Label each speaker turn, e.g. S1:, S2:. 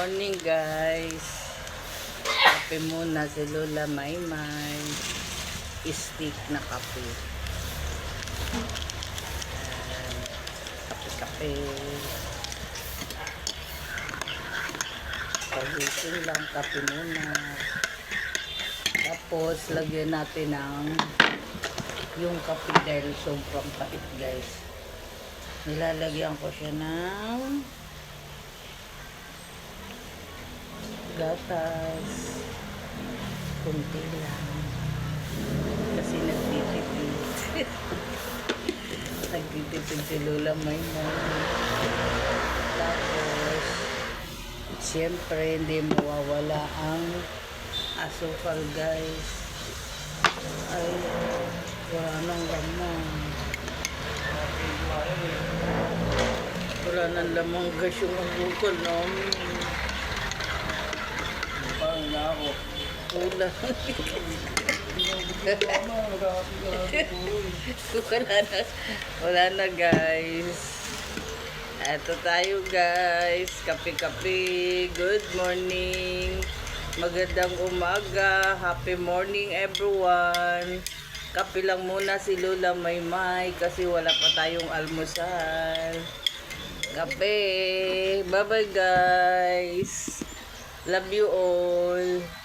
S1: morning guys. Kape muna si Lola Maymay. Stick na kape. Kape-kape. Pagising lang kape muna. Tapos lagyan natin ng yung kape dahil sobrang pait guys. Nilalagyan ko siya ng gatas. Kunti lang. Kasi nagtitipid. Nagtitipid si Lola Maymay. Tapos, siyempre, hindi mawawala ang asukal guys. Ay, wala nang lamang. Wala nang lamang guys yung asukal namin.
S2: Parang na ako.
S1: Wala na guys. Eto tayo guys. Kape-kape. Good morning. Magandang umaga. Happy morning everyone. Kape lang muna si Lola Maymay kasi wala pa tayong almusal. Kape. Bye bye guys. Love you all.